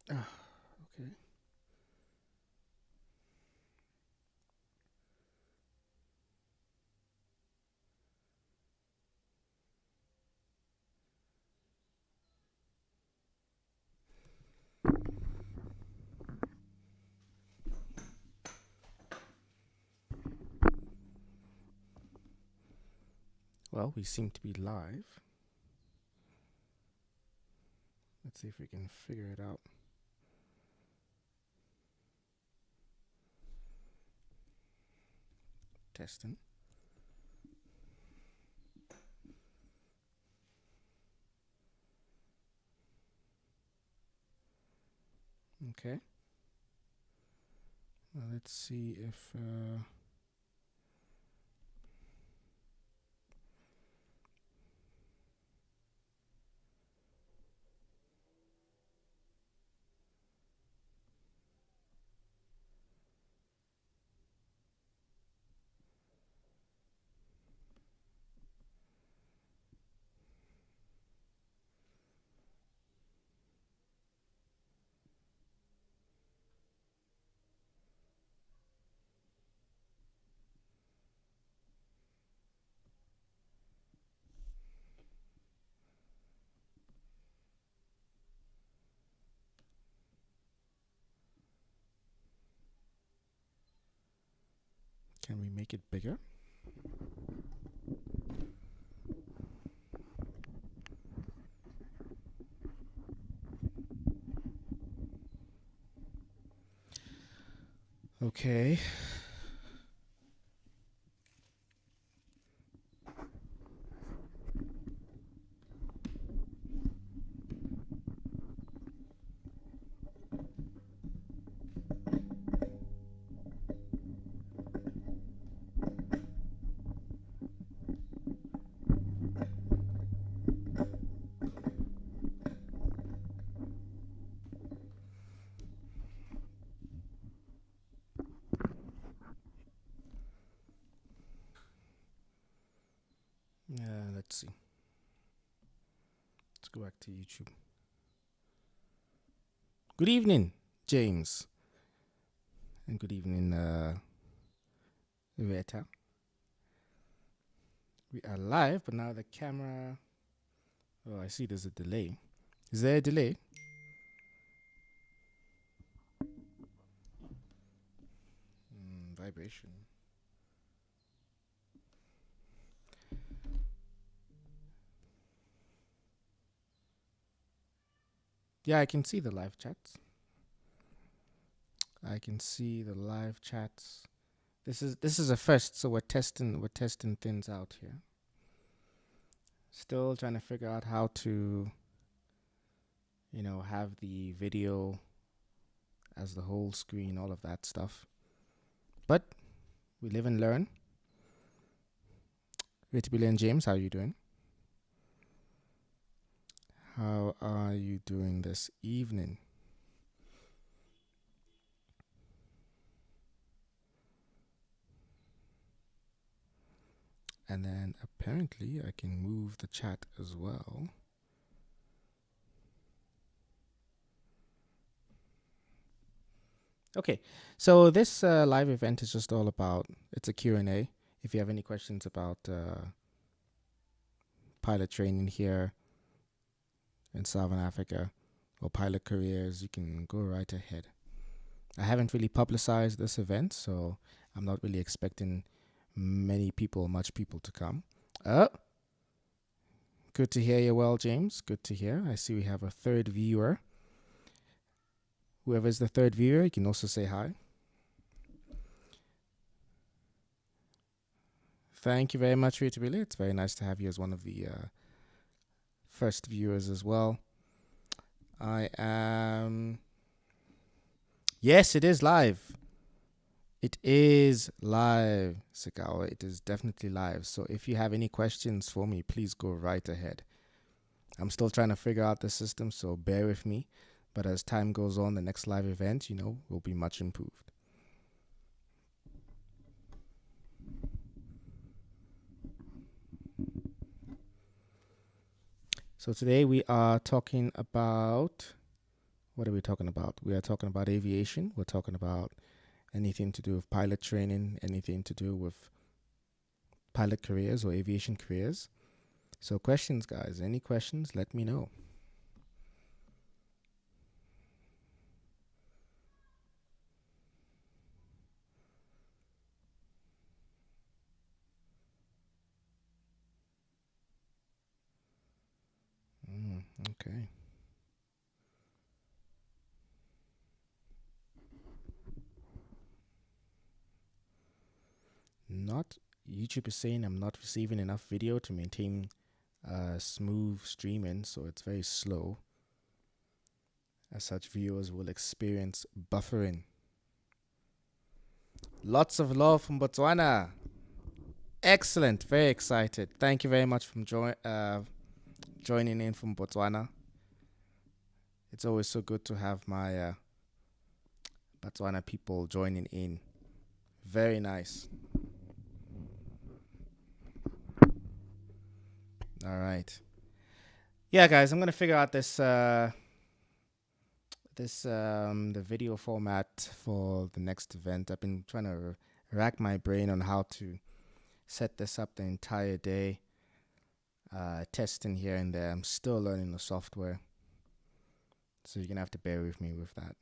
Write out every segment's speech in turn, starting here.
Okay. Well, we seem to be live. Let's see if we can figure it out. Testing. Okay. Well, let's see if can we make it bigger? Okay. Let's see. Let's go back to YouTube. Good evening, James. And good evening, Veta. We are live, but now the camera. Oh, I see there's a delay. Is there a delay? Vibration. Yeah, I can see the live chats. I can see the live chats. This is a first, so we're testing things out here. Still trying to figure out how to, have the video as the whole screen, all of that stuff. But we live and learn. Rich Billy and James, how are you doing? How are you doing this evening? And then apparently I can move the chat as well. Okay, so this live event is just all about, it's a Q&A. If you have any questions about pilot training here in Southern Africa or pilot careers, you can go right ahead. I haven't really publicized this event, so I'm not really expecting much people to come. Good to hear you well, James. Good to hear. I see we have a third viewer. Whoever is the third viewer, you can also say hi. Thank you very much, Rita Billy. It's very nice to have you as one of the first viewers as well. I am... Yes, it is live. It is live, Sagawa. It is definitely live. So if you have any questions for me, please go right ahead. I'm still trying to figure out the system, so bear with me. But as time goes on, the next live event, will be much improved. So today we are talking about, What are we talking about? We are talking about aviation. We're talking about anything to do with pilot training, anything to do with pilot careers or aviation careers. So questions, guys. Any questions? Let me know. Okay. Not YouTube is saying I'm not receiving enough video to maintain smooth streaming, so it's very slow. As such, viewers will experience buffering. Lots of love from Botswana. Excellent. Very excited. Thank you very much for joining in from Botswana. It's always so good to have my Botswana people joining in. Very nice. All right. Yeah, guys, I'm gonna figure out the video format for the next event. I've been trying to rack my brain on how to set this up the entire day, testing here and there. I'm still learning the software, so you're gonna have to bear with me with that.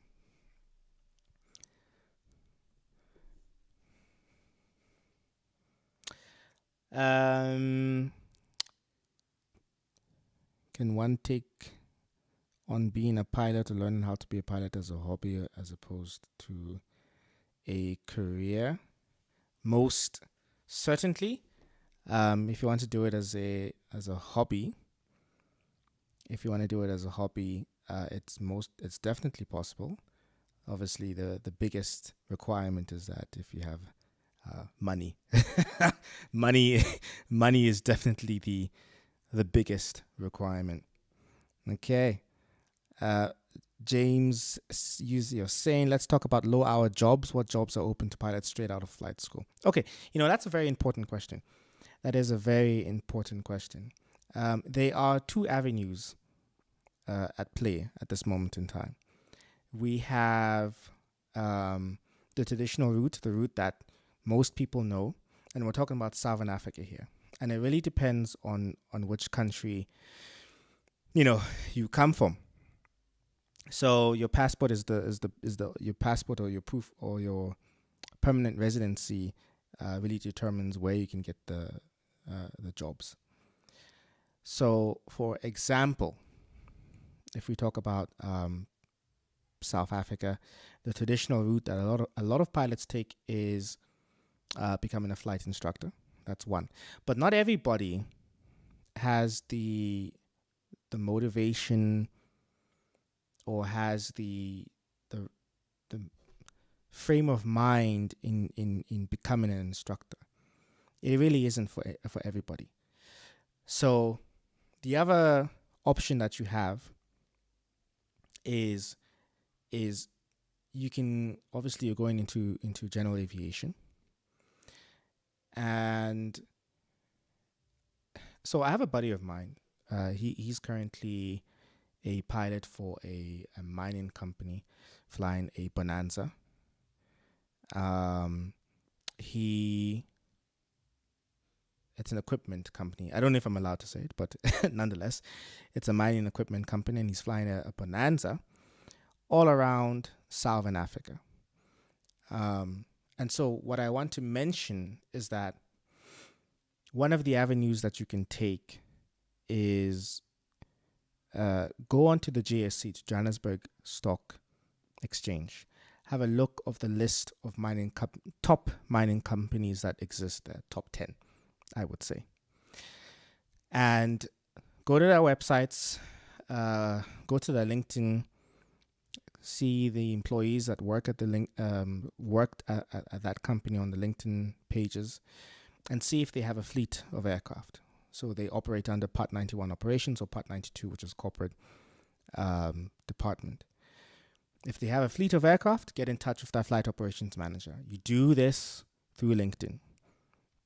Can one take on being a pilot or learning how to be a pilot as a hobby as opposed to a career? Most certainly. If you want to do it as a hobby, it's definitely possible. Obviously, the biggest requirement is that if you have money, money is definitely the biggest requirement. Okay. James, you're saying, let's talk about low-hour jobs. What jobs are open to pilots straight out of flight school? Okay, that's a very important question. That is a very important question. There are two avenues at play at this moment in time. We have the traditional route, the route that most people know, and we're talking about Southern Africa here. And it really depends on which country, you come from. So your passport is your passport or your proof or your permanent residency really determines where you can get the jobs. So, for example, if we talk about South Africa, the traditional route that a lot of pilots take is becoming a flight instructor. That's one. But not everybody has the motivation or has the frame of mind in becoming an instructor. It really isn't for everybody. So the other option that you have is you can, obviously you're going into general aviation. And so I have a buddy of mine. He's currently a pilot for a mining company flying a Bonanza. It's an equipment company. I don't know if I'm allowed to say it, but nonetheless, it's a mining equipment company, and he's flying a Bonanza all around Southern Africa. And so what I want to mention is that one of the avenues that you can take is go onto the JSC, to Johannesburg Stock Exchange. Have a look of the list of top mining companies that exist there, top 10, I would say. And go to their websites, go to their LinkedIn, see the employees that work at worked at that company on the LinkedIn pages, and see if they have a fleet of aircraft. So they operate under Part 91 operations or Part 92, which is corporate department. If they have a fleet of aircraft, get in touch with their flight operations manager. You do this through LinkedIn.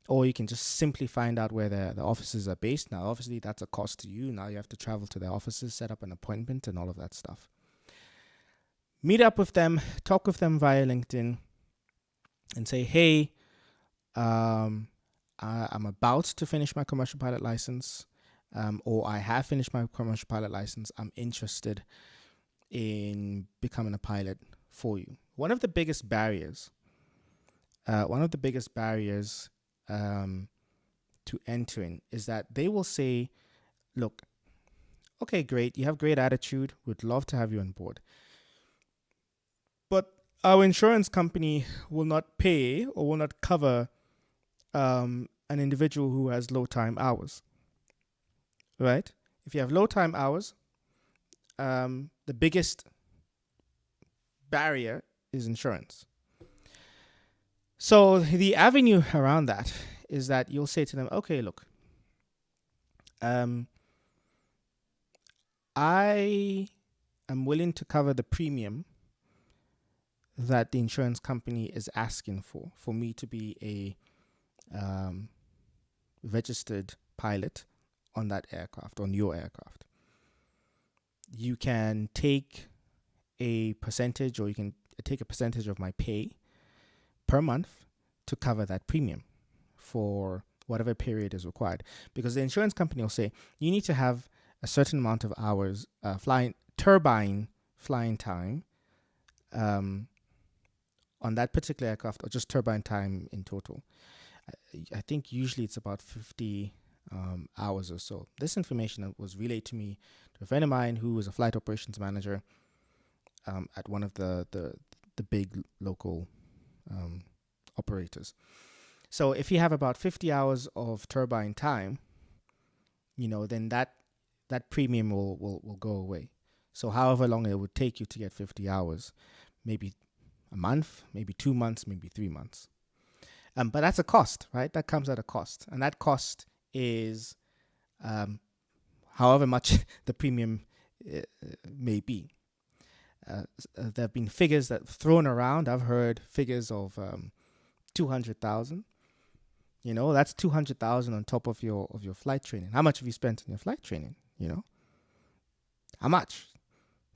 Or you can just simply find out where the offices are based. Now, obviously, that's a cost to you. Now you have to travel to their offices, set up an appointment, and all of that stuff. meet up with them, talk with them via LinkedIn, and say, hey, I'm about to finish my commercial pilot license, or I have finished my commercial pilot license. I'm interested in becoming a pilot for you. One of the biggest barriers to entering is that they will say, look, okay, great, you have great attitude, we'd love to have you on board, but our insurance company will not pay or will not cover an individual who has low time hours, right? If you have low time hours, the biggest barrier is insurance. So the avenue around that is that you'll say to them, okay, look, I am willing to cover the premium that the insurance company is asking for me to be a registered pilot on that aircraft, on your aircraft. You can take a percentage, or you can take a percentage of my pay per month to cover that premium for whatever period is required. Because the insurance company will say, you need to have a certain amount of hours turbine flying time on that particular aircraft, or just turbine time in total. I think usually it's about 50 hours or so. This information was relayed to me to a friend of mine who was a flight operations manager at one of the big local operators. So if you have about 50 hours of turbine time, then that premium will go away. So however long it would take you to get 50 hours, maybe a month, maybe 2 months, maybe 3 months. But that's a cost, right? That comes at a cost. And that cost is however much the premium may be. There have been figures that thrown around. I've heard figures of 200,000. That's 200,000 on top of your flight training. How much have you spent on your flight training? How much?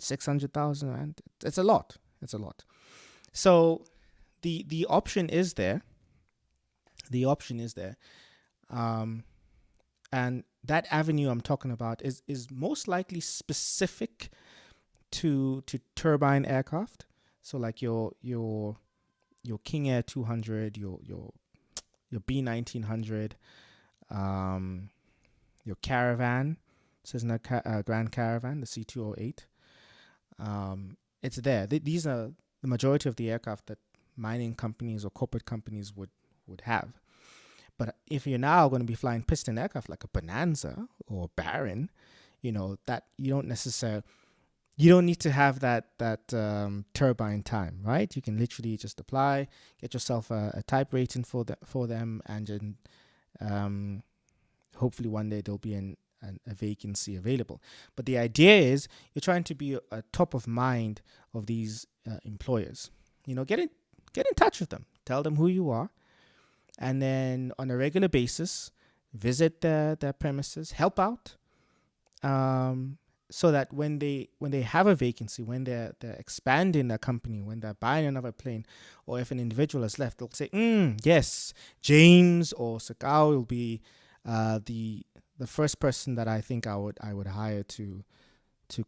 600,000 rand. It's a lot. It's a lot. So the option is there. The option is there. And that avenue I'm talking about is most likely specific to turbine aircraft. So like your King Air 200, your B1900, your Caravan, Cessna Grand Caravan, the C208. It's there. These are the majority of the aircraft that mining companies or corporate companies would have. But if you're now going to be flying piston aircraft like a Bonanza or Baron, that you don't need to have that turbine time, right? You can literally just apply, get yourself a type rating for them, and then hopefully one day there'll be a vacancy available. But the idea is you're trying to be a top of mind of these employers. Get in touch with them, tell them who you are, and then on a regular basis visit their premises, help out. So that when they have a vacancy, when they're expanding their company, when they're buying another plane, or if an individual has left, they'll say, yes, James or Sakao will be the first person that I think I would hire to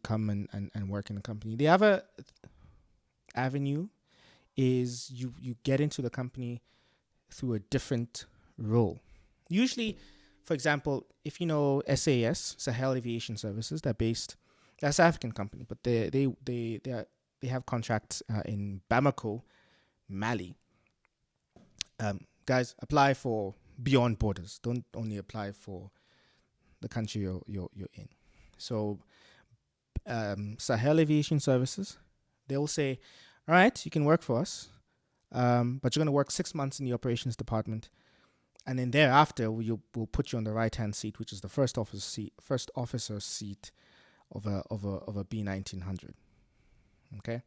come and work in the company. The other avenue is you get into the company through a different role. Usually, for example, if you know SAS, Sahel Aviation Services, they're a South African company, but they have contracts in Bamako, Mali. Guys, apply for beyond borders. Don't only apply for the country you're in. So Sahel Aviation Services, they will say, all right, you can work for us, but you're going to work 6 months in the operations department. And then thereafter, we'll put you on the right-hand seat, which is the first officer seat of a B1900. Okay,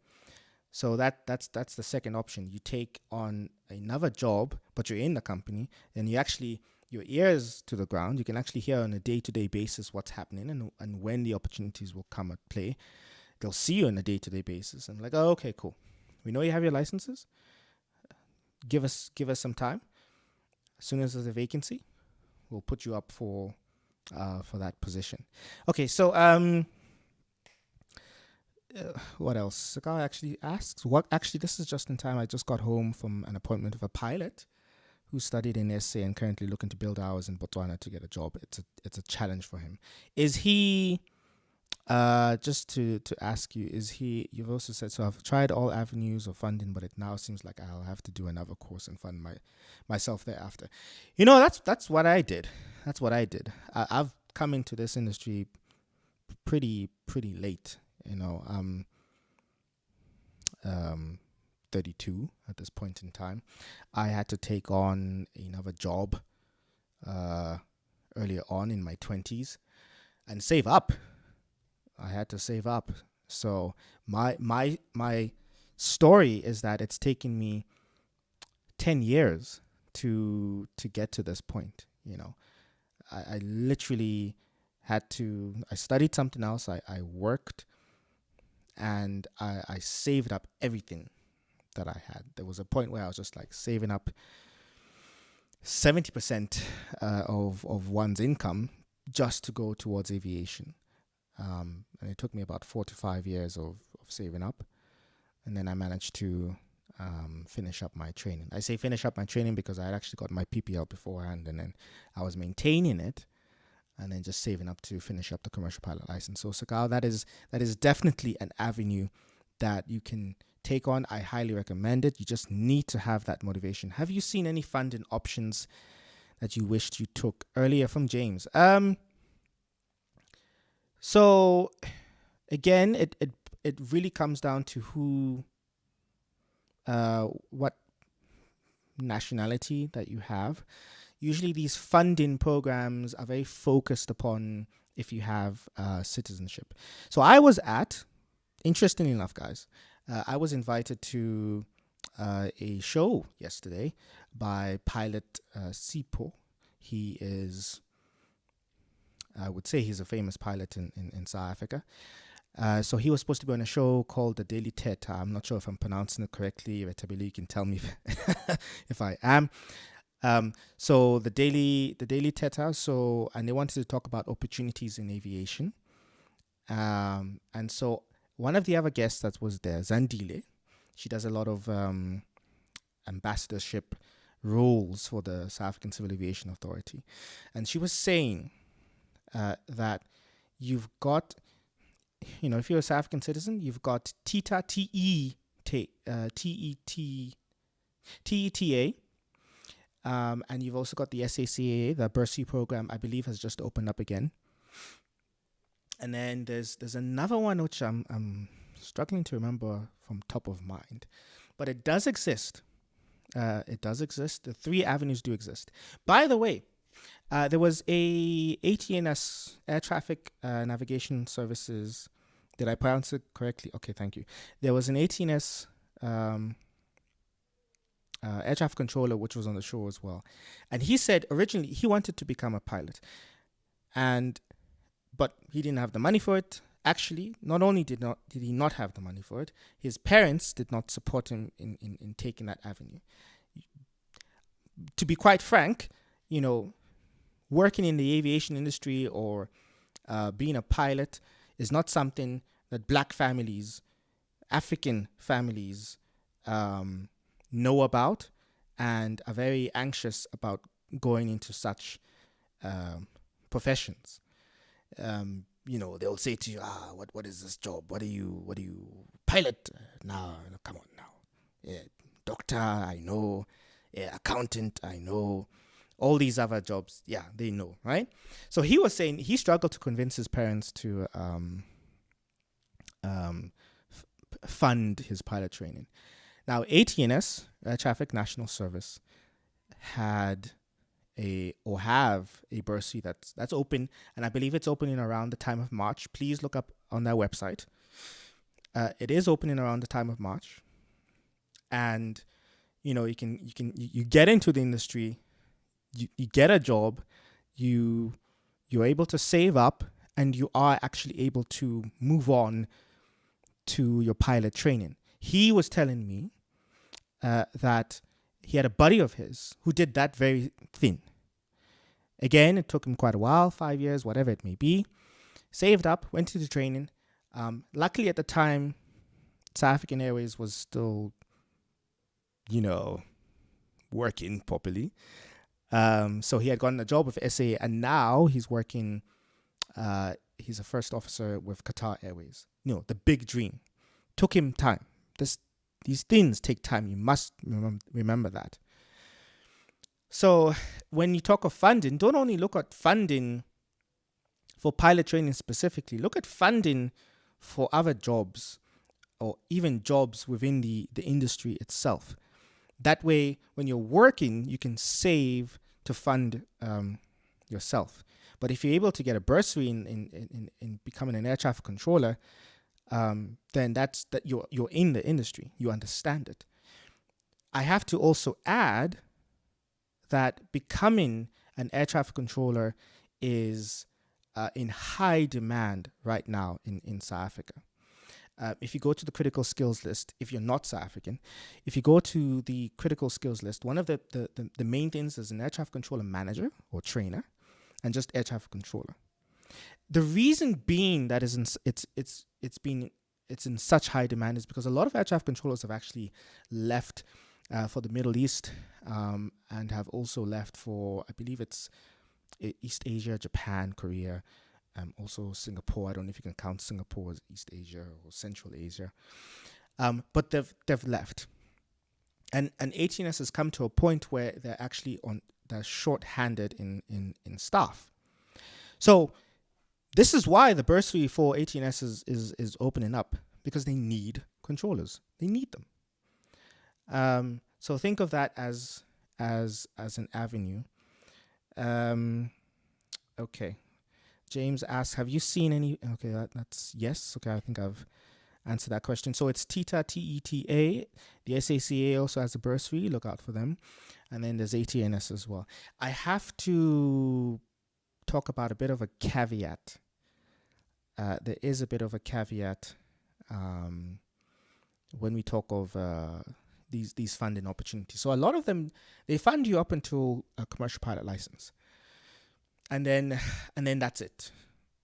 so that's the second option. You take on another job, but you're in the company, and your ears to the ground. You can actually hear on a day-to-day basis what's happening and when the opportunities will come at play. they'll see you on a day-to-day basis and like, oh, okay, cool. We know you have your licenses. Give us some time. As soon as there's a vacancy, we'll put you up for that position. Okay, so what else? Sakar actually asks, this is just in time. I just got home from an appointment with a pilot who studied in SA and currently looking to build hours in Botswana to get a job. It's a challenge for him. Is he, just to ask you, you've also said, so I've tried all avenues of funding, but it now seems like I'll have to do another course and fund myself thereafter. That's what I did. I've come into this industry pretty late. I'm 32 at this point in time. I had to take on another job earlier on in my 20s and save up. I had to save up. So my story is that it's taken me 10 years to get to this point. I literally I studied something else. I worked and I saved up everything that I had. There was a point where I was just like saving up 70% of one's income just to go towards aviation. And it took me about 4 to 5 years of saving up. And then I managed to finish up my training. I say finish up my training because I had actually got my PPL beforehand, and then I was maintaining it and then just saving up to finish up the commercial pilot license. So Sakal, that is definitely an avenue that you can take on. I highly recommend it. You just need to have that motivation. Have you seen any funding options that you wished you took earlier? From James. So again, it really comes down to what nationality that you have. Usually these funding programs are very focused upon if you have citizenship. So interestingly enough, guys, I was invited to a show yesterday by pilot Sipho. He is, I would say he's a famous pilot in South Africa. So he was supposed to be on a show called The Daily Teta. I'm not sure if I'm pronouncing it correctly. Retabili, you can tell me if I am. So the Daily Teta. So, and they wanted to talk about opportunities in aviation. And so one of the other guests that was there, Zandile, she does a lot of ambassadorship roles for the South African Civil Aviation Authority. And she was saying that you've got, if you're a South African citizen, you've got TETA, TETA, and you've also got the SACAA, the bursary program, I believe has just opened up again. And then there's another one which I'm struggling to remember from top of mind, but it does exist. The 3 avenues do exist. By the way, there was a ATNS, Air Traffic Navigation Services. Did I pronounce it correctly? Okay, thank you. There was an ATNS air traffic controller which was on the show as well, and he said originally he wanted to become a pilot, but he didn't have the money for it. Actually, not only did he not have the money for it, his parents did not support him in taking that avenue. To be quite frank, working in the aviation industry or being a pilot is not something that Black families, African families know about and are very anxious about going into such professions. They'll say to you, what is this job? What are you pilot? No, come on now. Yeah, doctor, I know. Yeah, accountant, I know. All these other jobs, yeah, they know, right? So he was saying he struggled to convince his parents to fund his pilot training. Now, ATNS, Air Traffic National Service, have a bursary that's open, and I believe it's opening around the time of March. Please look up on their website. It is opening around the time of March, and you get into the industry, you get a job, you're able to save up, and you are actually able to move on to your pilot training. He was telling me that he had a buddy of his who did that very thing. Again, it took him quite a while, 5 years, whatever it may be. Saved up, went to the training. Luckily at the time, South African Airways was still, working properly. So he had gotten a job with SA, and now he's working. He's a first officer with Qatar Airways. The big dream. Took him time. These things take time. You must remember that. So when you talk of funding, don't only look at funding for pilot training specifically. Look at funding for other jobs or even jobs within the industry itself. That way, when you're working, you can save to fund yourself. But if you're able to get a bursary in becoming an air traffic controller, then that's that you're in the industry. You understand it. I have to also add that becoming an air traffic controller is in high demand right now in South Africa. If you go to the critical skills list, if you're not South African, if you go to the critical skills list, one of the main things is an air traffic controller manager or trainer, and just air traffic controller. The reason being that it's in such high demand is because a lot of air traffic controllers have actually left for the Middle East and have also left for, I believe it's East Asia, Japan, Korea, also Singapore. I don't know if you can count Singapore as East Asia or Central Asia, but they've left, and ATNS has come to a point where they're short-handed in staff. So this is why the bursary for ATNS is opening up, because they need controllers. They need them. So think of that as an avenue. Okay. James asks, have you seen any? Okay, that's yes. Okay, I think I've answered that question. So it's TETA, TETA. The SACA also has a bursary. Look out for them. And then there's ATNS as well. I have to talk about a bit of a caveat. There is a bit of a caveat when we talk of these funding opportunities. So a lot of them, they fund you up until a commercial pilot license. And then that's it,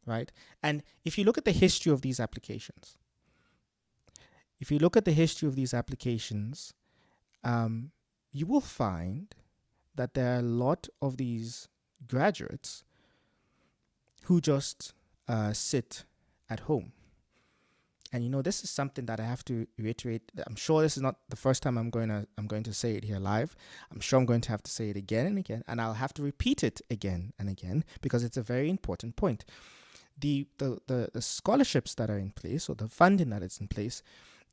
right? And if you look at the history of these applications, you will find that there are a lot of these graduates who just sit at home. And this is something that I have to reiterate. I'm sure this is not the first time I'm going to say it here live. I'm sure I'm going to have to say it again and again, and I'll have to repeat it again and again because it's a very important point. The scholarships that are in place, or the funding that is in place,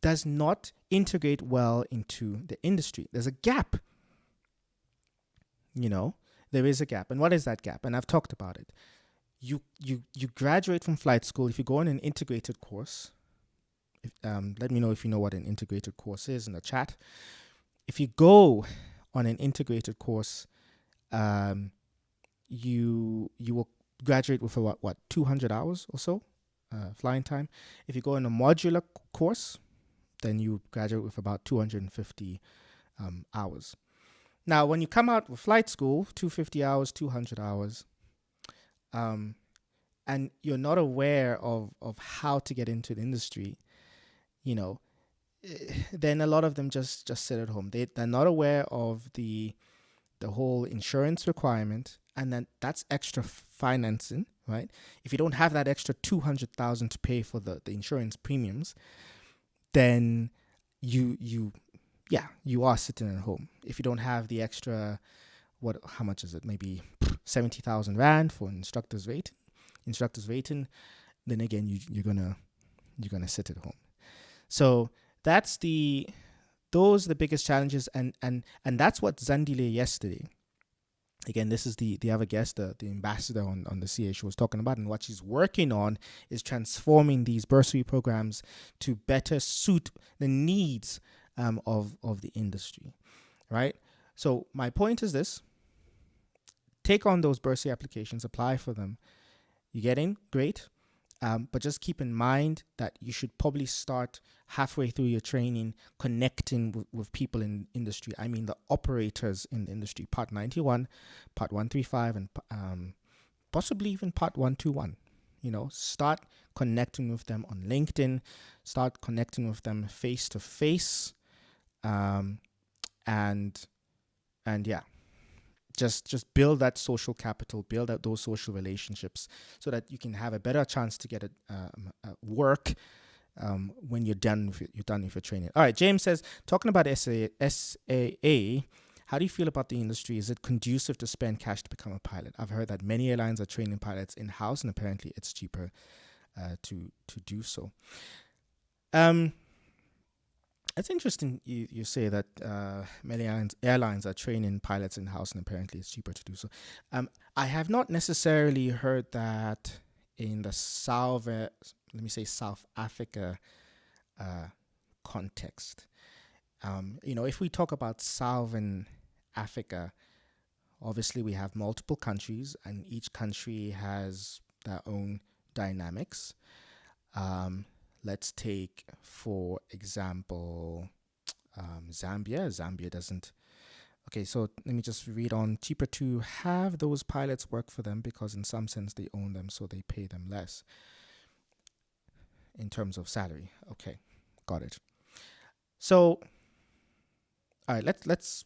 does not integrate well into the industry. There's a gap. There is a gap. And what is that gap? And I've talked about it. You graduate from flight school. If you go on an integrated course, let me know if you know what an integrated course is in the chat. If you go on an integrated course, you will graduate with what 200 hours or so flying time. If you go in a modular course, then you graduate with about 250 hours. Now, when you come out with flight school, 250 hours, 200 hours, and you're not aware of how to get into the industry, then a lot of them just sit at home. They're not aware of the whole insurance requirement, and then that's extra financing, right? If you don't have that extra 200,000 to pay for the insurance premiums, then you are sitting at home. If you don't have the extra, how much is it? Maybe 70,000 Rand for instructor's rating, then again you're gonna sit at home. So those are the biggest challenges, and that's what Zandile yesterday, again, this is the other guest, the ambassador on the CA was talking about, and what she's working on is transforming these bursary programs to better suit the needs of the industry, right? So my point is this: take on those bursary applications, apply for them. You get in, great. But just keep in mind that you should probably start halfway through your training connecting with people in industry. I mean, the operators in the industry, Part 91, Part 135, and possibly even Part 121. Start connecting with them on LinkedIn, start connecting with them face to face, and yeah, just build that social capital, build out those social relationships, so that you can have a better chance to get a work when you're done with your training. All right, James says, talking about SAA, how do you feel about the industry? Is it conducive to spend cash to become a pilot? I've heard that many airlines are training pilots in-house, and apparently it's cheaper to do so. It's interesting you say that many airlines are training pilots in-house, and apparently it's cheaper to do so. I have not necessarily heard that in the South Africa context. If we talk about Southern Africa, obviously we have multiple countries, and each country has their own dynamics. Let's take, for example, Zambia. Zambia doesn't. Okay, so let me just read on. Cheaper to have those pilots work for them because in some sense they own them, so they pay them less in terms of salary. Okay, got it. So, all right, let's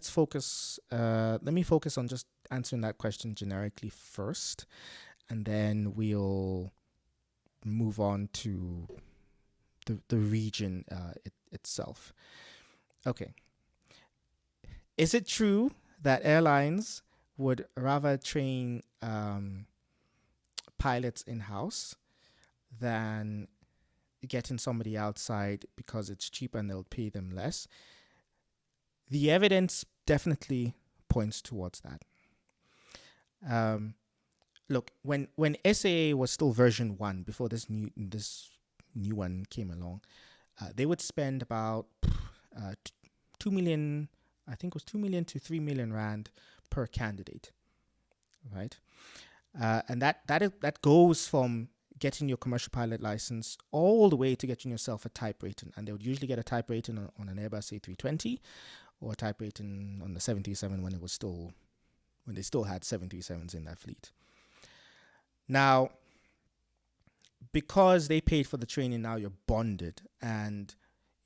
focus. Let me focus on just answering that question generically first, and then we'll move on to the region itself. Okay. Is it true that airlines would rather train pilots in-house than getting somebody outside because it's cheaper and they'll pay them less? The evidence definitely points towards that. Look, when SAA was still version 1, before this new one came along, they would spend about 2 million, I think it was 2 million to 3 million rand per candidate, right? And that goes from getting your commercial pilot license all the way to getting yourself a type rating. And they would usually get a type rating on an Airbus A320 or a type rating on the 737 when they still had 737s in that fleet. Now, because they paid for the training, now you're bonded, and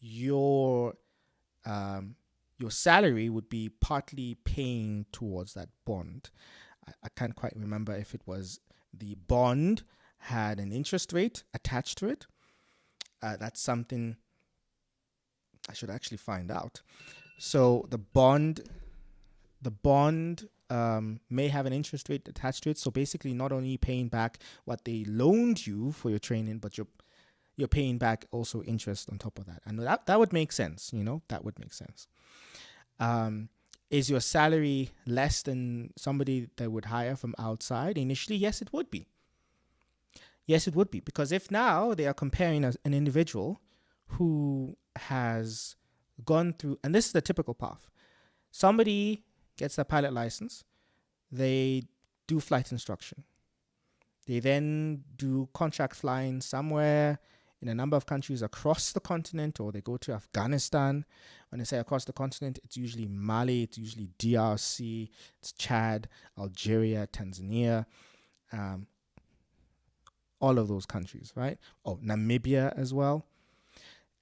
your salary would be partly paying towards that bond. I can't quite remember if it was the bond had an interest rate attached to it. That's something I should actually find out. So the bond may have an interest rate attached to it. So basically, not only paying back what they loaned you for your training, but you're paying back also interest on top of that. And that would make sense. That would make sense. Is your salary less than somebody that would hire from outside initially? Yes, it would be. Yes, it would be. Because if now they are comparing an individual who has gone through, and this is the typical path. Somebody gets their pilot license, they do flight instruction. They then do contract flying somewhere in a number of countries across the continent, or they go to Afghanistan. When I say across the continent, it's usually Mali, it's usually DRC, it's Chad, Algeria, Tanzania, all of those countries, right? Oh, Namibia as well.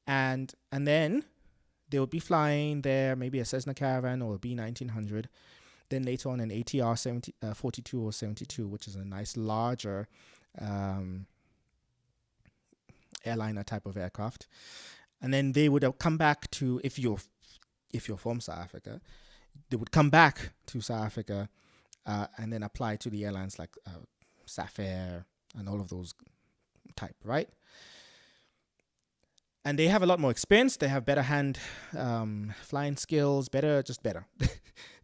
And then they would be flying there, maybe a Cessna Caravan or a B1900. Then later on an ATR 42 or 72, which is a nice larger airliner type of aircraft. And then they would come back to, if you're from South Africa, they would come back to South Africa and then apply to the airlines like Safair and all of those type, right? And they have a lot more experience. They have better hand flying skills, better,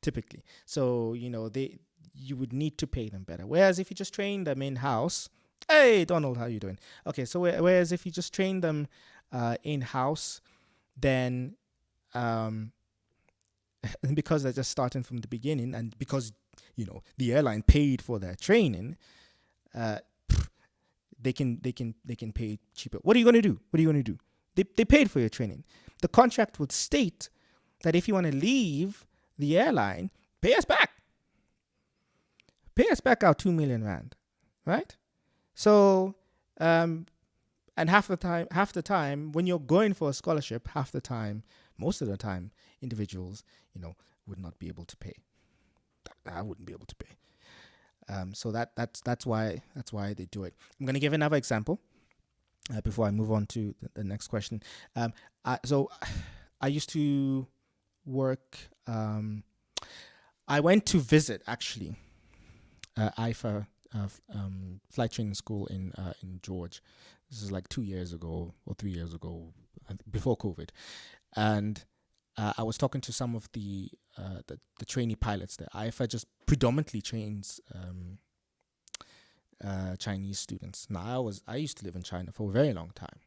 typically. So, you would need to pay them better. Whereas if you just train them in-house, hey, Donald, how you doing? Okay, so whereas if you just train them in-house, then because they're just starting from the beginning, and because, the airline paid for their training, they can pay cheaper. What are you going to do? What are you going to do? They paid for your training. The contract would state that if you want to leave the airline, pay us back. Pay us back our 2 million rand, right? So, and half the time, when you're going for a scholarship, most of the time, individuals, would not be able to pay. I wouldn't be able to pay. So that's why they do it. I'm going to give another example before I move on to the next question. So I used to work. I went to visit actually IFA flight training school in George. This is like 2 years ago or 3 years ago, before COVID, and I was talking to some of the trainee pilots there. IFA just predominantly trains Chinese students. Now I used to live in China for a very long time,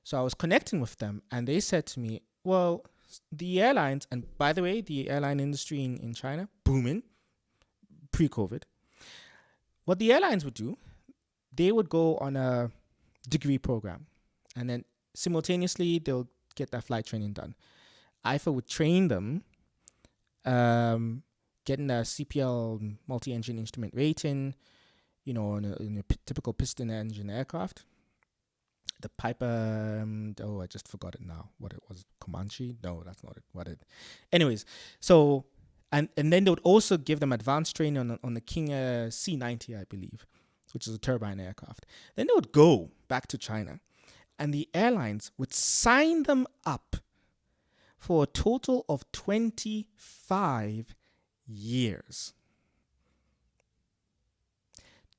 so I was connecting with them, and they said to me, "Well, the airlines, and by the way, the airline industry in China booming pre-COVID. What the airlines would do, they would go on a degree program, and then simultaneously they'll get that flight training done. IFA would train them, getting a CPL multi-engine instrument rating, in a typical piston engine aircraft. The Piper, I just forgot it now. What it was, Comanche? No, that's not it. What it? Anyways, so and then they would also give them advanced training on the King C90, I believe, which is a turbine aircraft. Then they would go back to China, and the airlines would sign them up for a total of 25 years.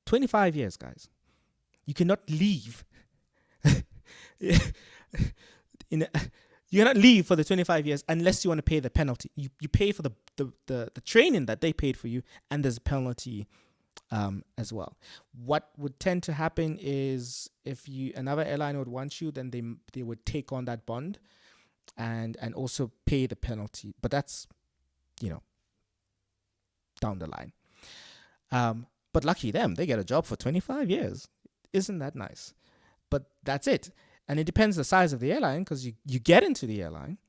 25 years, guys. You cannot leave. You cannot leave for the 25 years unless you want to pay the penalty. You pay for the training that they paid for you, and there's a penalty as well. What would tend to happen is if another airline would want you, then they would take on that bond and also pay the penalty. But that's, down the line. But lucky them, they get a job for 25 years. Isn't that nice? But that's it. And it depends the size of the airline, because you get into the airline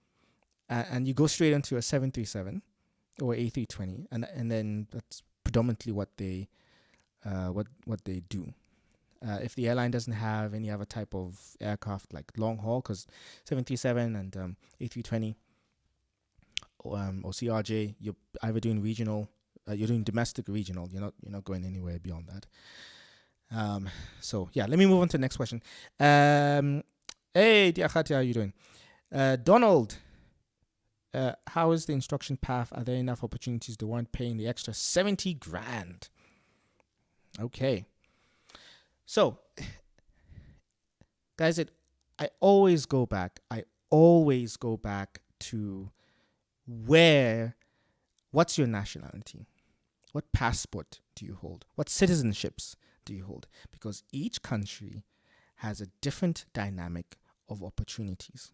and you go straight into a 737 or A320, and then that's predominantly what they do. If the airline doesn't have any other type of aircraft like long haul, because 737 and A320 or CRJ, you're either doing regional, you're doing domestic regional. You're not going anywhere beyond that. So yeah, let me move on to the next question. Hey, Diakhati, how are you doing? Donald, how is the instruction path? Are there enough opportunities to warrant paying the extra 70 grand? Okay. So, guys, I always go back to what's your nationality? What passport do you hold? What citizenships do you hold? Because each country has a different dynamic of opportunities.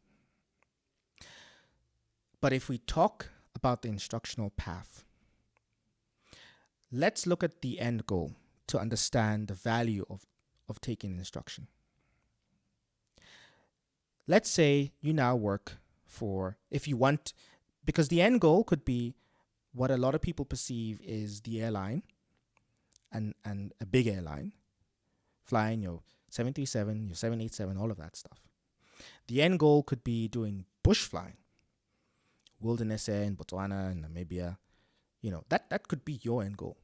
But if we talk about the instructional path, let's look at the end goal to understand the value of taking instruction. Let's say you now work for, because the end goal could be what a lot of people perceive is the airline and a big airline, flying your 737, your 787, all of that stuff. The end goal could be doing bush flying, wilderness air in Botswana and Namibia. That could be your end goal,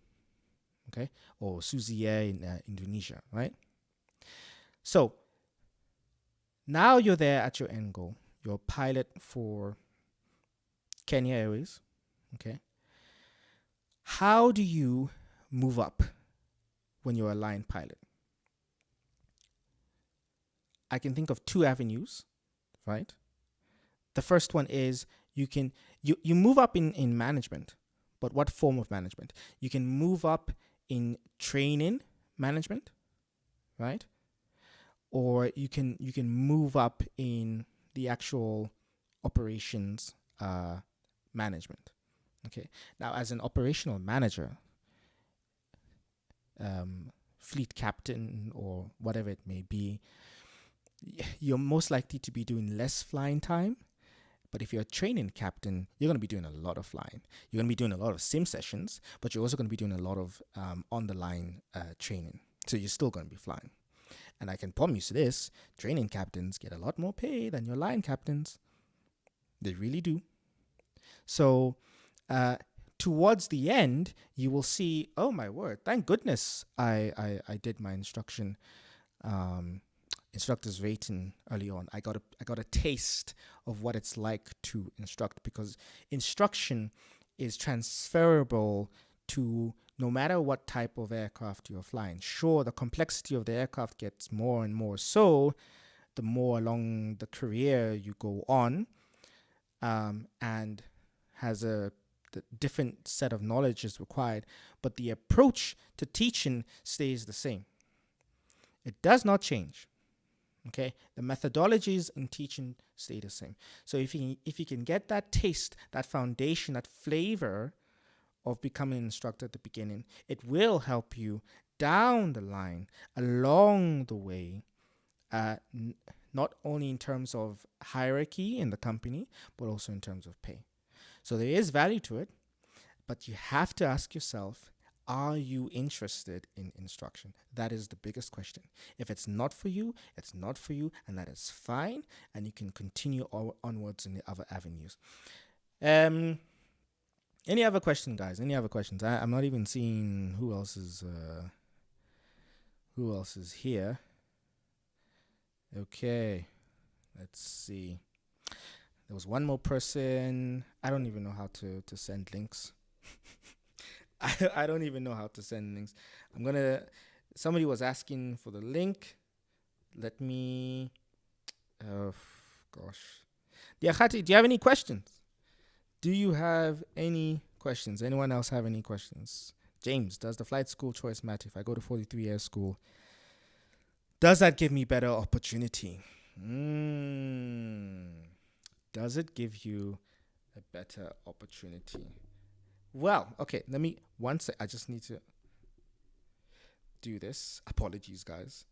okay? Or Suzy Air in Indonesia, right? So now you're there at your end goal. You're a pilot for Kenya Airways, okay? How do you move up when you're a line pilot? I can think of two avenues, right? The first one is you move up in management, but what form of management? You can move up in training management, right? Or you can move up in the actual operations management. Okay. Now, as an operational manager, fleet captain or whatever it may be, you're most likely to be doing less flying time. But if you're a training captain, you're going to be doing a lot of flying. You're going to be doing a lot of sim sessions, but you're also going to be doing a lot of on-the-line training. So you're still going to be flying. And I can promise you this, training captains get a lot more pay than your line captains. They really do. So towards the end, you will see, oh my word, thank goodness I did my instructor's rating early on. I got a taste of what it's like to instruct, because instruction is transferable to no matter what type of aircraft you're flying. Sure, the complexity of the aircraft gets more and more so the more along the career you go on, and has the different set of knowledge is required, but the approach to teaching stays the same. It does not change. Okay, the methodologies in teaching stay the same. So if you can get that taste, that foundation, that flavor of becoming an instructor at the beginning, it will help you down the line, along the way, not only in terms of hierarchy in the company, but also in terms of pay. So there is value to it, but you have to ask yourself, are you interested in instruction? That is the biggest question. If it's not for you, it's not for you, and that is fine, and you can continue onwards in the other avenues. Any other questions, guys? Any other questions? I'm not even seeing who else is here. Okay, let's see. There was one more person. I don't even know how to send links. I don't even know how to send links. Somebody was asking for the link. Let me, gosh. Diakhati, do you have any questions? Do you have any questions? Anyone else have any questions? James, does the flight school choice matter? If I go to 43 Air School, does that give me better opportunity? Does it give you a better opportunity? Well, okay, I just need to do this. Apologies, guys.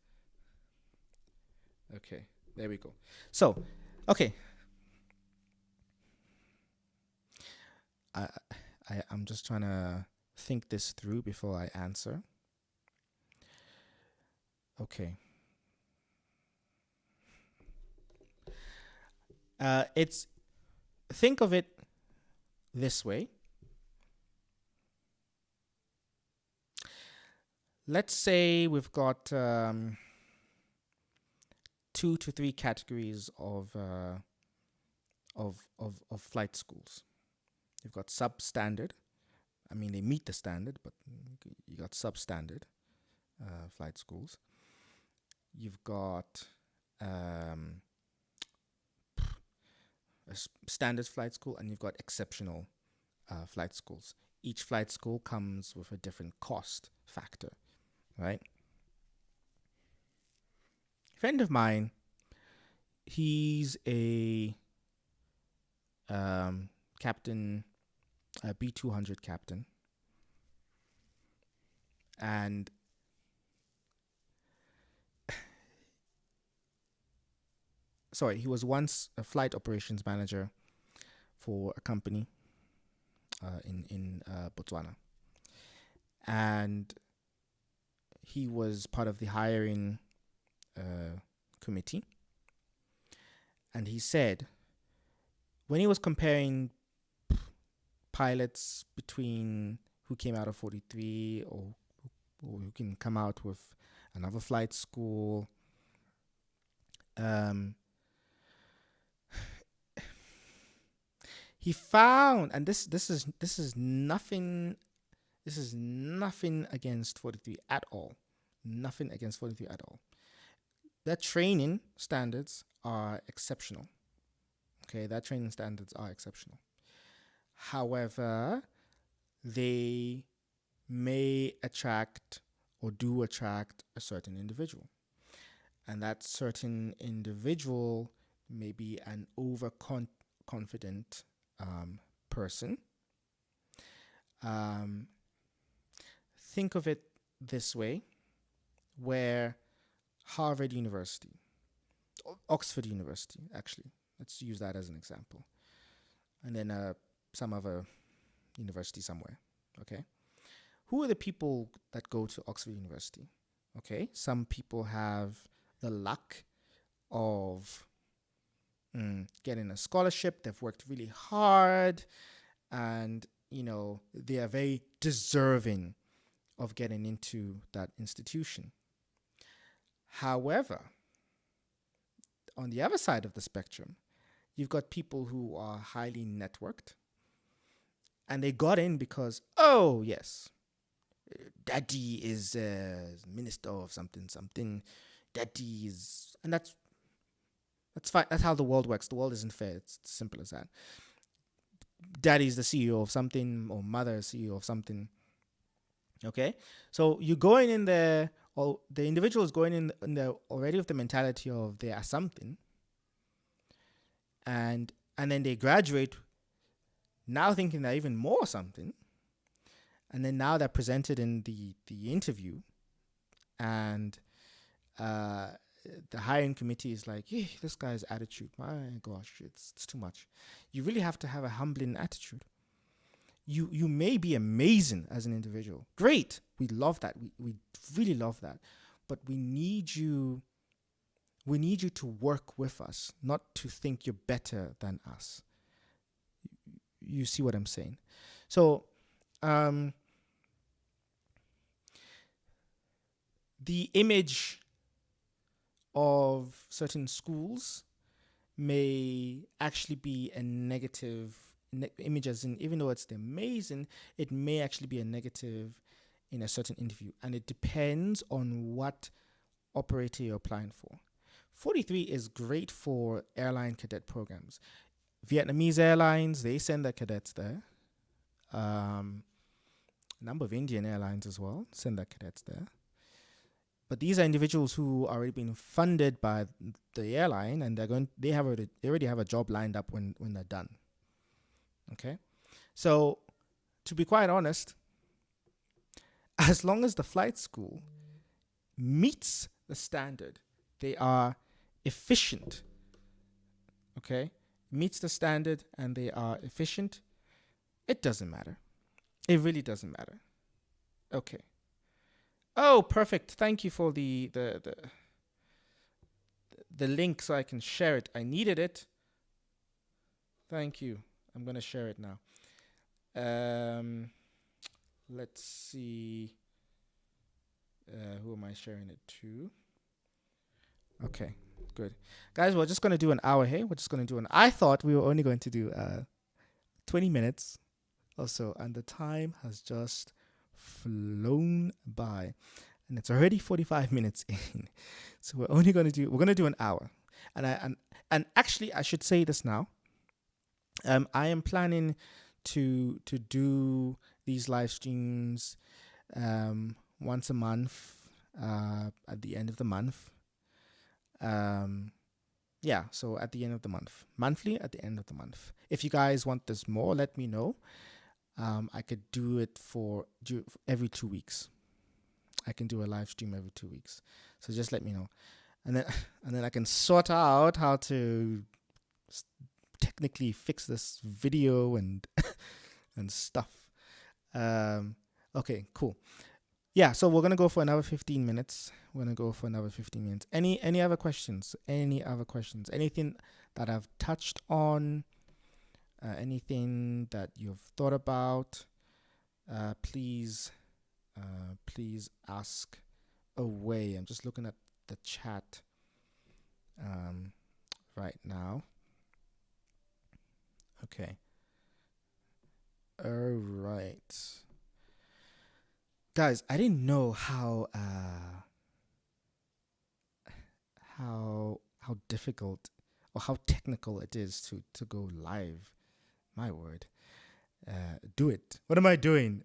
Okay, there we go. So, okay. I'm just trying to think this through before I answer. Okay. Think of it this way. Let's say we've got 2 to 3 categories of flight schools. You've got substandard. I mean, they meet the standard, but you got substandard flight schools. You've got a standard flight school, and you've got exceptional flight schools. Each flight school comes with a different cost factor, right? A friend of mine, he's a captain, a B200 captain, and he was once a flight operations manager for a company in Botswana, and he was part of the hiring committee. And he said, when he was comparing pilots between who came out of 43 or who can come out with another flight school, he found, and this is nothing against 43 at all. Nothing against 43 at all. Their training standards are exceptional. Okay, their training standards are exceptional. However, they may attract or do attract a certain individual. And that certain individual may be an overconfident person. Think of it this way. where Harvard University, Oxford University, actually, let's use that as an example, and then some other university somewhere, okay? Who are the people that go to Oxford University? Okay, some people have the luck of getting a scholarship. They've worked really hard, and they are very deserving of getting into that institution. However, on the other side of the spectrum, you've got people who are highly networked, and they got in because, oh yes, daddy is minister of something. Daddy is, and that's fine. That's how the world works. The world isn't fair. It's as simple as that. Daddy's the CEO of something, or mother is CEO of something. Okay, so you're going in there, or the individual is going in there already with the mentality of they are something, and then they graduate now thinking they're even more something, and then now they're presented in the interview, and the hiring committee is like, hey, this guy's attitude, my gosh, it's too much. You really have to have a humbling attitude. You may be amazing as an individual. Great. We love that. We really love that. But we need you to work with us, not to think you're better than us. You see what I'm saying? So, the image of certain schools may actually be a negative image, as in, even though it's amazing, it may actually be a negative in a certain interview, and it depends on what operator you're applying for. 43 is great for airline cadet programs. Vietnamese airlines, they send their cadets there. A number of Indian airlines as well send their cadets there. But these are individuals who are already being funded by the airline, and they already have a job lined up when they're done. Okay, so to be quite honest, as long as the flight school meets the standard, they are efficient. Okay, meets the standard and they are efficient, it doesn't matter. It really doesn't matter. Okay. Oh, perfect. Thank you for the link so I can share it. I needed it. Thank you. I'm going to share it now. Let's see. Who am I sharing it to? Okay, good. Guys, we're just going to do an hour here. I thought we were only going to do 20 minutes or so, and the time has just flown by, and it's already 45 minutes in. So we're going to do an hour. And actually, I should say this now. I am planning to do these live streams once a month at the end of the month. So at the end of the month. Monthly at the end of the month. If you guys want this more, let me know. I could do it for every 2 weeks. I can do a live stream every 2 weeks. So just let me know. And then I can sort out how to technically fix this video and and stuff. Okay, cool. Yeah, so we're gonna go for another 15 minutes. Any other questions? Anything that I've touched on? Anything that you've thought about? Please ask away. I'm just looking at the chat right now. Okay. All right. Guys, I didn't know how difficult or how technical it is to go live. My word. Do it. What am I doing?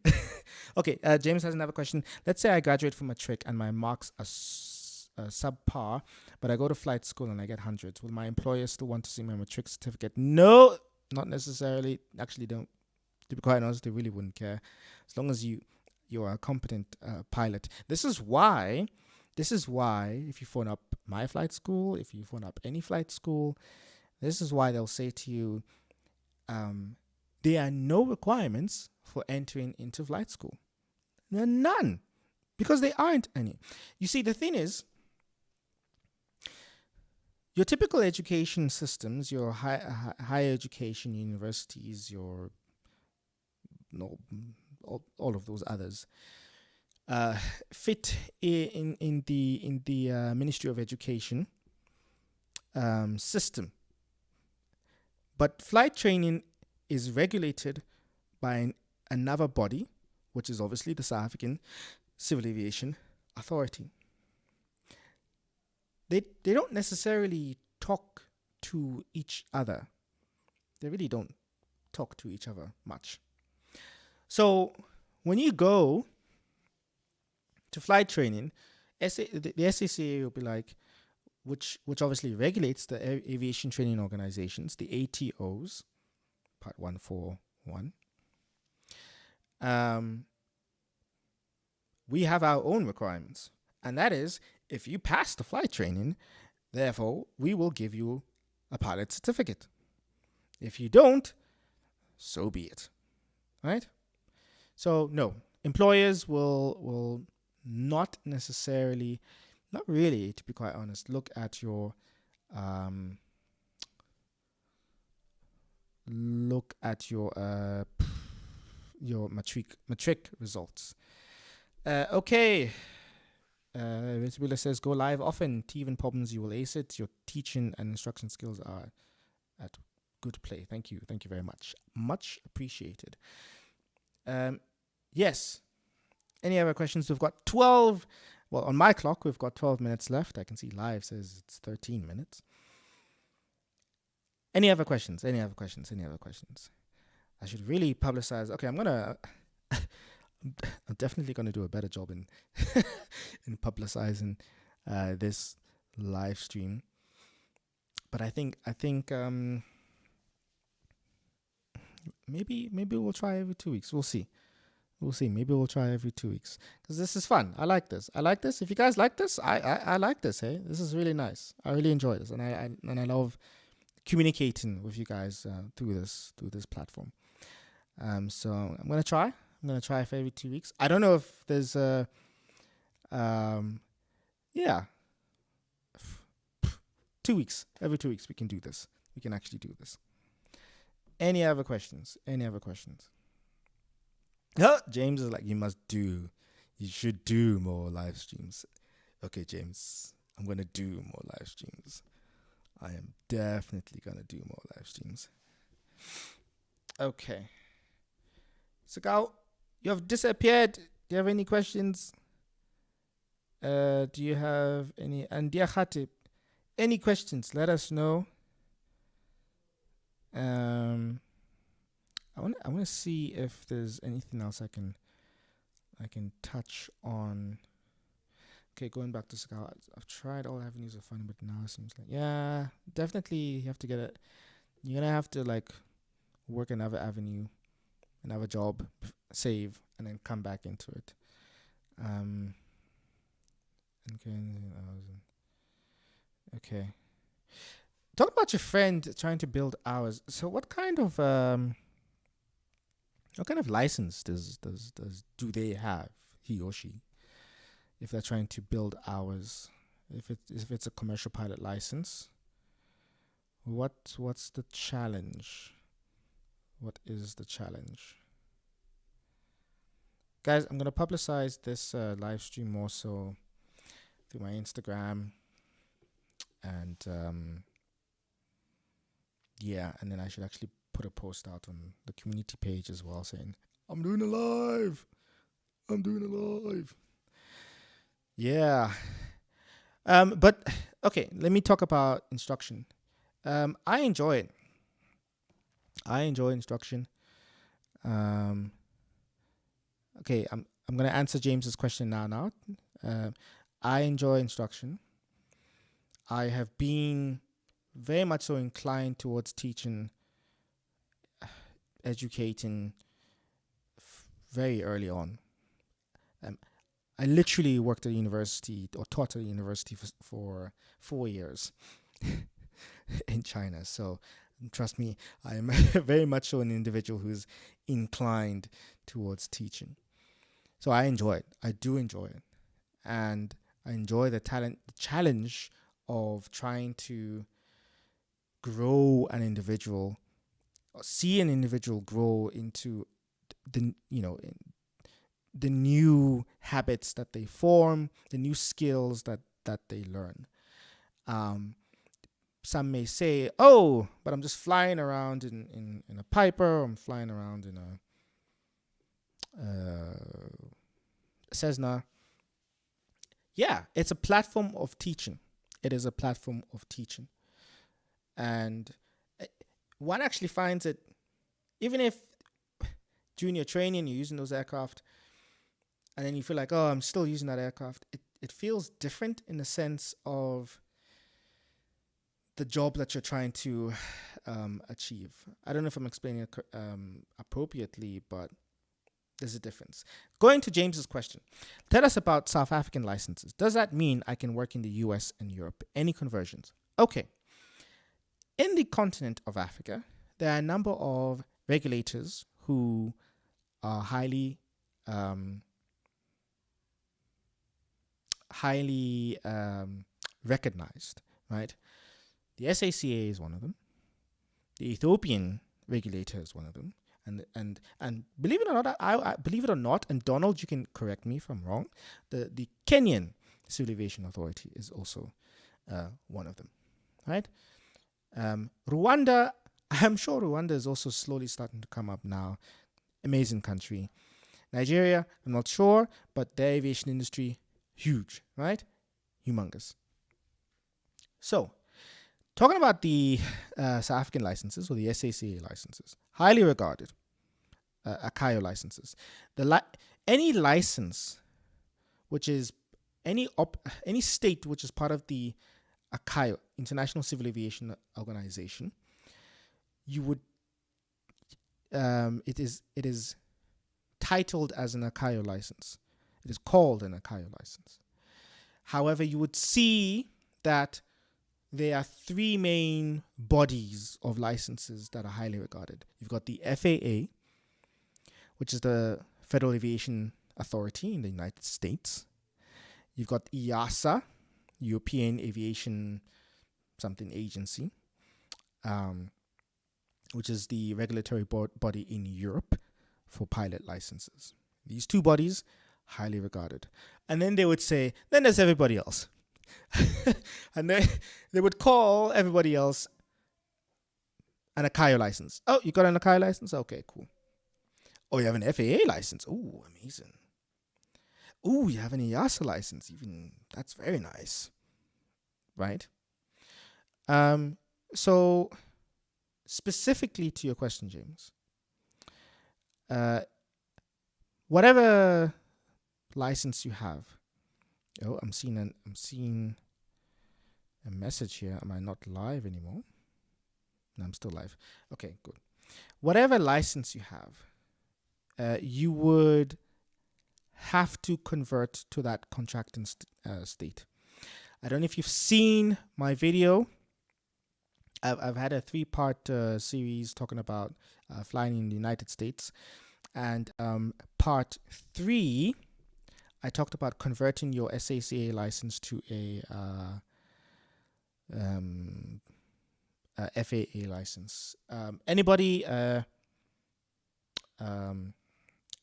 Okay, James has another question. Let's say I graduate from a trick and my marks are subpar, but I go to flight school and I get hundreds. Will my employer still want to see my matric certificate? No, not necessarily. Actually, don't. To be quite honest, they really wouldn't care. As long as you are a competent pilot. This is why This is why if you phone up my flight school, if you phone up any flight school, this is why they'll say to you, there are no requirements for entering into flight school. There are none, because there aren't any. You see, the thing is, your typical education systems, your higher education universities, your all of those others, fit in the Ministry of Education system. But flight training is regulated by another body, which is obviously the South African Civil Aviation Authority. They don't necessarily talk to each other. They really don't talk to each other much. So when you go to flight training, the SACA will be like, which obviously regulates the aviation training organizations, the ATOs, Part 141. We have our own requirements, and that is, if you pass the flight training, therefore we will give you a pilot certificate. If you don't, so be it, right? So no, employers will not necessarily, not really, to be quite honest, look at your matric results. Okay. Willa says, go live often. Even problems, you will ace it. Your teaching and instruction skills are at good play. Thank you very much. Much appreciated. Yes. Any other questions? We've got 12. Well, on my clock, we've got 12 minutes left. I can see live says it's 13 minutes. Any other questions? I should really publicize. Okay, I'm definitely going to do a better job in in publicizing this live stream. But I think maybe we'll try every 2 weeks. We'll see. Maybe we'll try every 2 weeks, because this is fun. I like this. If you guys like this, I like this. Hey, this is really nice. I really enjoy this, and I love communicating with you guys through this platform. So I'm gonna try for every 2 weeks. I don't know if there's yeah, 2 weeks. Every 2 weeks we can do this. We can actually do this. Any other questions? James is like, you should do more live streams. Okay, James, I'm going to do more live streams. I am definitely going to do more live streams. Okay. So, you have disappeared. Do you have any questions? Do you have any? And dear Khatib, any questions? Let us know. I want to see if there's anything else I can touch on. Okay, going back to Scout, I've tried all avenues of fun, but now it seems like, yeah, definitely you have to get it. You're gonna have to like work another avenue, another job, save, and then come back into it. Okay. Talk about your friend trying to build hours. So what kind of license do they have, he or she, if they're trying to build hours? If it's a commercial pilot license, what's the challenge? What is the challenge? Guys, I'm gonna publicize this live stream more so through my Instagram, and and then I should actually put a post out on the community page as well saying, I'm doing a live. Yeah. But okay, let me talk about instruction. I enjoy it. I enjoy instruction. Okay, I'm gonna answer James's question now. I enjoy instruction. I have been very much so inclined towards teaching, educating very early on. I literally worked at a university or taught at a university for 4 years in China. So trust me, I am very much so an individual who's inclined towards teaching. So I enjoy it. I do enjoy it. And I enjoy the challenge of trying to grow an individual, see an individual grow into the new habits that they form, the new skills that they learn. Some may say, "Oh, but I'm just flying around in a Piper. I'm flying around in a Cessna." Yeah, it's a platform of teaching. It is a platform of teaching, and one actually finds it, even if during your training you're using those aircraft, and then you feel like, oh, I'm still using that aircraft. It feels different in the sense of the job that you're trying to achieve. I don't know if I'm explaining it appropriately, but there's a difference. Going to James's question, tell us about South African licenses. Does that mean I can work in the US and Europe? Any conversions? Okay. In the continent of Africa, there are a number of regulators who are highly recognized, right? The SACA is one of them. The Ethiopian regulator is one of them. And believe it or not, I believe it or not, and Donald, you can correct me if I'm wrong, the Kenyan Civil Aviation Authority is also one of them, right? Rwanda, I'm sure Rwanda is also slowly starting to come up now. Amazing country. Nigeria, I'm not sure, but the aviation industry, huge, right? Humongous. So, talking about the South African licenses or the SACA licenses, highly regarded, ACAIO licenses. Any license, which is any state which is part of the ACAIO, International Civil Aviation Organization, you would it is titled as an ACAIO license. It is called an ACAIO license. However, you would see that there are three main bodies of licenses that are highly regarded. You've got the FAA, which is the Federal Aviation Authority in the United States. You've got EASA, European Aviation something agency, which is the regulatory body in Europe for pilot licenses. These two bodies, highly regarded. And then they would say, then there's everybody else. And they would call everybody else an ACAIO license. Oh, you got an ACAIO license? Okay, cool. Oh, you have an FAA license? Oh, amazing. Oh, you have an EASA license? Even that's very nice, right? So specifically to your question, James, whatever license you have. Oh, I'm seeing a message here. Am I not live anymore? No, I'm still live. Okay, good. Whatever license you have, you would have to convert to that contracting state. I don't know if you've seen my video. I've had a 3-part series talking about flying in the United States, and part 3, I talked about converting your SACA license to a FAA license. Anybody,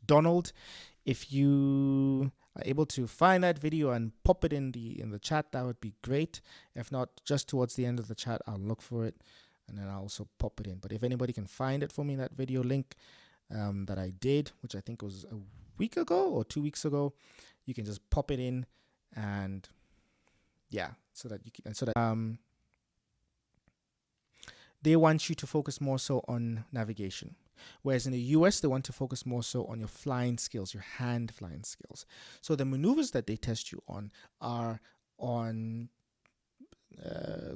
Donald, if you are able to find that video and pop it in the chat, that would be great. If not, just towards the end of the chat, I'll look for it and then I'll also pop it in. But if anybody can find it for me, that video link that I did, which I think was a week ago or 2 weeks ago, you can just pop it in, and yeah, so that they want you to focus more so on navigation. Whereas in the US, they want to focus more so on your flying skills, your hand flying skills. So the maneuvers that they test you on are on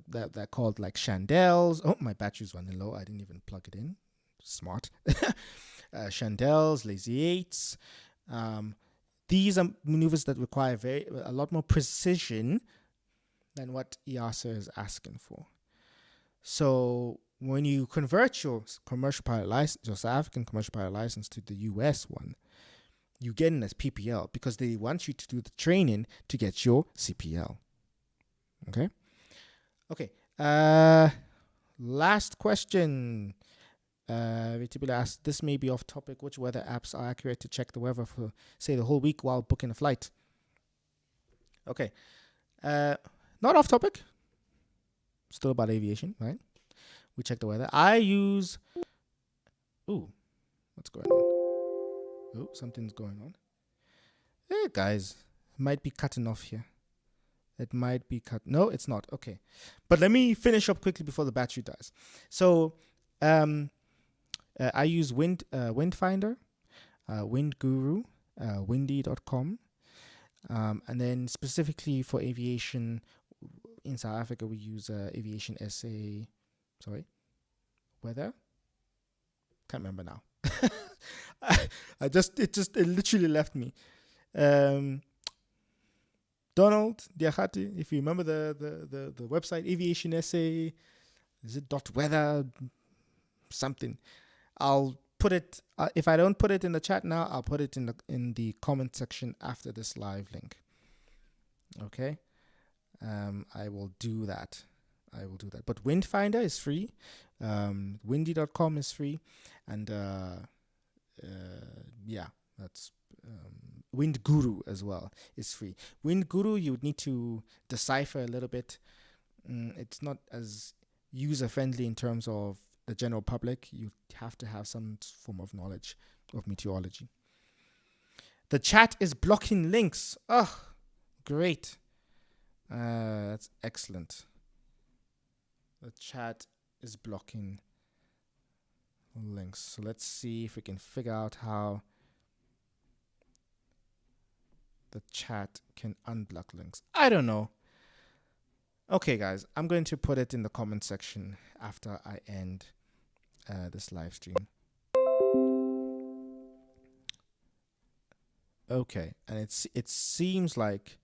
they're called like chandelles. Oh, my battery's running low. I didn't even plug it in. Smart. Chandelles, lazy eights. these are maneuvers that require a lot more precision than what EASA is asking for. So when you convert your commercial pilot license, your South African commercial pilot license to the US one, you get in as PPL because they want you to do the training to get your CPL. Okay. Last question. Vitibila asked, this may be off topic. Which weather apps are accurate to check the weather for, say, the whole week while booking a flight? Okay. Not off topic. Still about aviation, right? We check the weather. I use... Ooh, what's going on? Oh, something's going on. Hey, guys. It might be cutting off here. It might be cut. No, it's not. Okay. But let me finish up quickly before the battery dies. So, I use Windfinder, Wind Guru, windy.com. And then specifically for aviation in South Africa, we use Aviation SA. Sorry, weather. Can't remember now. It literally left me. Donald Diakati, if you remember the website, Aviation SA, is it .weather something? I'll put it, if I don't put it in the chat now, I'll put it in the comment section after this live link. Okay. I will do that. But Windfinder is free. Windy.com is free. And that's Wind Guru as well is free. Wind Guru, you would need to decipher a little bit. It's not as user friendly in terms of the general public. You have to have some form of knowledge of meteorology. The chat is blocking links. Oh, great. That's excellent. The chat is blocking links. So let's see if we can figure out how the chat can unblock links. I don't know. Okay, guys, I'm going to put it in the comment section after I end this live stream. Okay, and it seems like